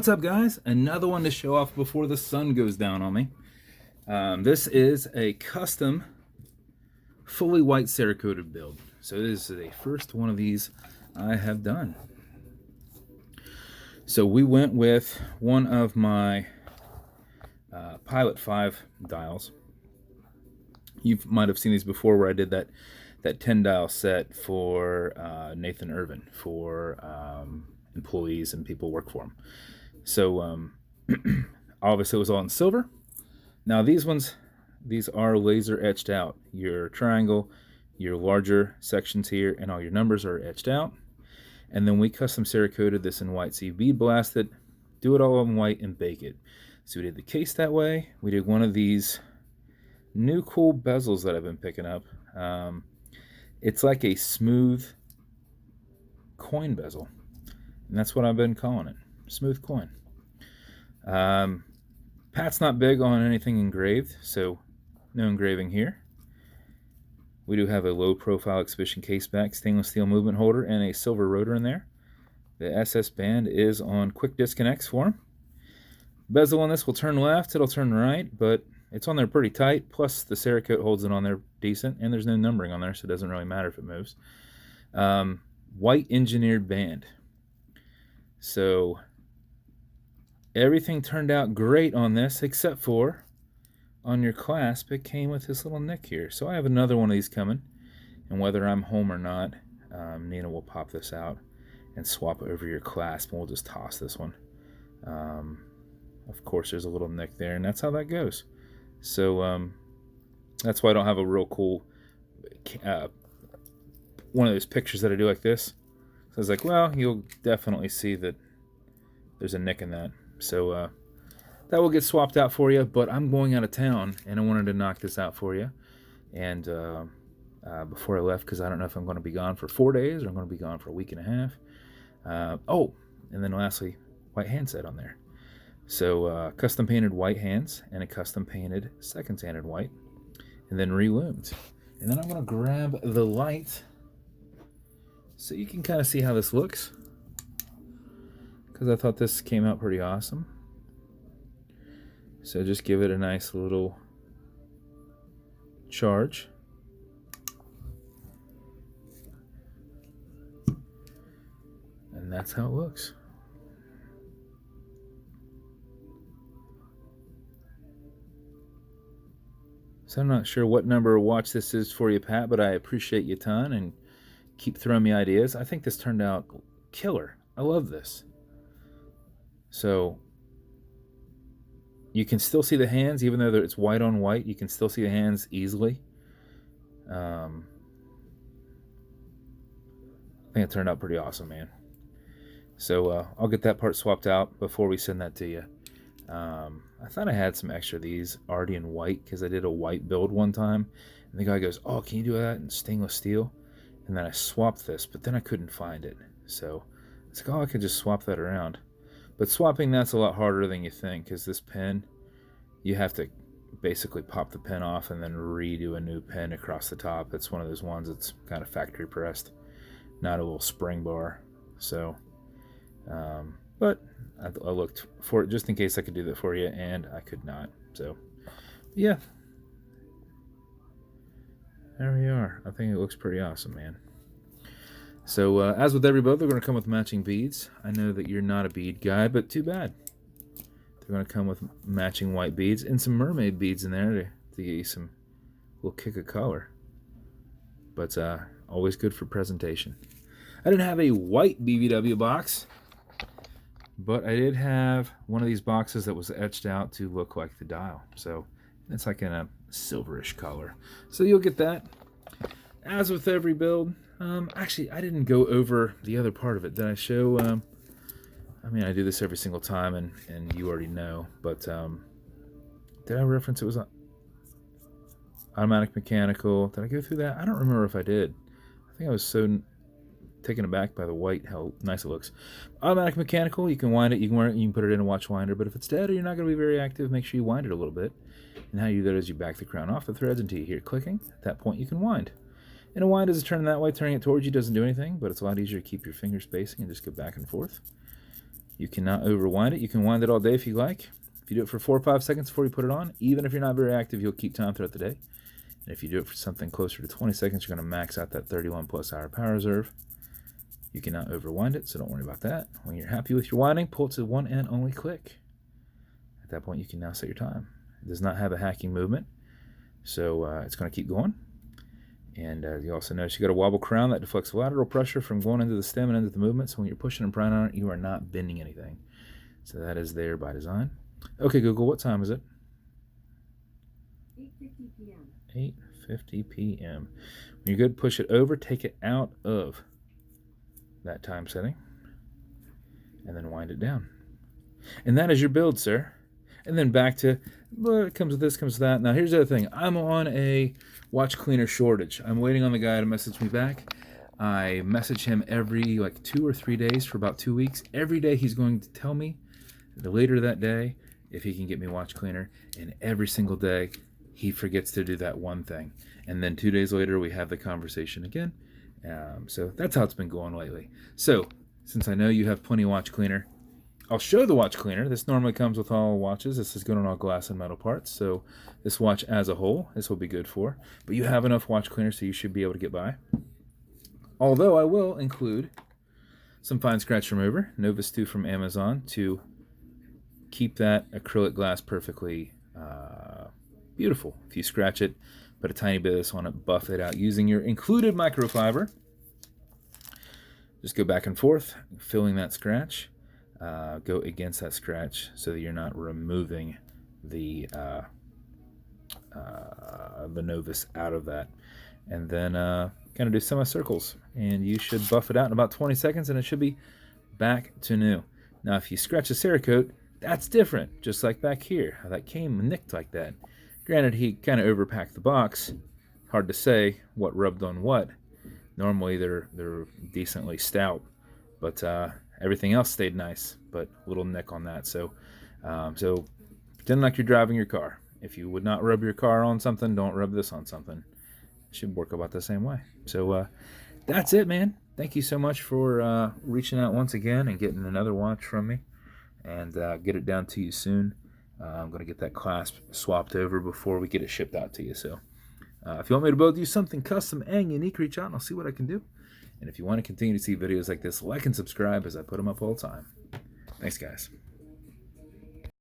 What's up, guys? Another one to show off before the sun goes down on me. This is a custom fully white cerakoted build. So this is the first one of these I have done. So we went with one of my Pilot 5 dials. You might have seen these before where I did that 10 dial set for Nathan Irvin for employees and people who work for him. So obviously it was all in silver. Now these are laser etched out. Your triangle, your larger sections here, and all your numbers are etched out. And then we custom cerakoted this in white. So you bead blast it, do it all in white, and bake it. So we did the case that way. We did one of these new cool bezels that I've been picking up. It's like a smooth coin bezel, and that's what I've been calling it, smooth coin. Pat's not big on anything engraved, so no engraving here. We do have a low profile exhibition caseback, stainless steel movement holder, and a silver rotor in there. The SS band is on quick disconnects for them. Bezel on this will turn left, it'll turn right, but it's on there pretty tight, plus the Cerakote holds it on there decent, and there's no numbering on there, so it doesn't really matter if it moves. White engineered band. So everything turned out great on this, except for on your clasp, it came with this little nick here. So I have another one of these coming, and whether I'm home or not, Nina will pop this out and swap over your clasp, and we'll just toss this one. Of course, there's a little nick there, and that's how that goes. So that's why I don't have a real cool one of those pictures that I do like this. So I was like, well, you'll definitely see that there's a nick in that. So that will get swapped out for you, but I'm going out of town, and I wanted to knock this out for you. And before I left, because I don't know if I'm going to be gone for 4 days or I'm going to be gone for a week and a half. Oh, and then lastly, white handset on there. So custom painted white hands and a custom painted second sanded white, and then relumed. And then I'm going to grab the light so you can kind of see how this looks, because I thought this came out pretty awesome. So just give it a nice little charge. And that's how it looks. So I'm not sure what number of watch this is for you, Pat, but I appreciate you a ton and keep throwing me ideas. I think this turned out killer. I love this. So you can still see the hands, even though it's white on white. You can still see the hands easily. I think it turned out pretty awesome, man. So I'll get that part swapped out before we send that to you. I thought I had some extra of these already in white, because I did a white build one time, and the guy goes, oh, can you do that in stainless steel? And then I swapped this, but then I couldn't find it. So it's like, oh, I could just swap that around. But swapping that's a lot harder than you think, because this pen, you have to basically pop the pen off and then redo a new pen across the top. It's one of those ones that's kind of factory pressed, not a little spring bar. So but I looked for it just in case I could do that for you, and I could not. So yeah, there we are. I think it looks pretty awesome, man. So as with every boat, they're going to come with matching beads. I know that you're not a bead guy, but too bad. They're going to come with matching white beads and some mermaid beads in there to get you some little kick of color. But always good for presentation. I didn't have a white BVW box, but I did have one of these boxes that was etched out to look like the dial. So it's like in a silverish color. So you'll get that. As with every build, actually, I didn't go over the other part of it. Did I show? I mean, I do this every single time, and you already know. But did I reference it was automatic mechanical? Did I go through that? I don't remember if I did. I think I was so taken aback by the white, how nice it looks. Automatic mechanical, you can wind it, you can put it in a watch winder, but if it's dead or you're not going to be very active, make sure you wind it a little bit. And how you do that is you back the crown off the threads until you hear clicking. At that point, you can wind. And a wind is a turn that way. Turning it towards you doesn't do anything, but it's a lot easier to keep your finger spacing and just go back and forth. You cannot overwind it. You can wind it all day if you like. If you do it for 4 or 5 seconds before you put it on, even if you're not very active, you'll keep time throughout the day. And if you do it for something closer to 20 seconds, you're going to max out that 31 plus hour power reserve. You cannot overwind it, so don't worry about that. When you're happy with your winding, pull it to one end only click. At that point, you can now set your time. It does not have a hacking movement, so it's going to keep going. And you also notice you got a wobble crown that deflects lateral pressure from going into the stem and into the movement. So when you're pushing and prying on it, you are not bending anything. So that is there by design. Okay, Google, what time is it? 8:50 p.m. 8:50 p.m. When you're good, push it over, take it out of that time setting, and then wind it down. And that is your build, sir. And then back to, well, it comes with this, comes with that. Now here's the other thing. I'm on a watch cleaner shortage. I'm waiting on the guy to message me back. I message him every like 2 or 3 days for about 2 weeks. Every day he's going to tell me later that day if he can get me watch cleaner, and every single day he forgets to do that one thing. And then 2 days later we have the conversation again. So that's how it's been going lately. So since I know you have plenty of watch cleaner, I'll show the watch cleaner. This normally comes with all watches. This is good on all glass and metal parts. So this watch as a whole, this will be good for. But you have enough watch cleaner, so you should be able to get by. Although I will include some fine scratch remover, Novus 2 from Amazon, to keep that acrylic glass perfectly beautiful. If you scratch it, put a tiny bit of this on it, buff it out using your included microfiber. Just go back and forth, filling that scratch. Go against that scratch so that you're not removing the Novus out of that. And then kind of do semicircles, and you should buff it out in about 20 seconds, and it should be back to new. Now, if you scratch a Cerakote, that's different, just like back here, how that came nicked like that. Granted, he kind of overpacked the box. Hard to say what rubbed on what. Normally, they're decently stout, but everything else stayed nice, but little nick on that. So pretend like you're driving your car. If you would not rub your car on something, don't rub this on something. It should work about the same way. So that's it, man. Thank you so much for reaching out once again and getting another watch from me, and get it down to you soon. I'm going to get that clasp swapped over before we get it shipped out to you. So if you want me to build you something custom and unique, reach out and I'll see what I can do. And if you want to continue to see videos like this, like and subscribe as I put them up all the time. Thanks, guys.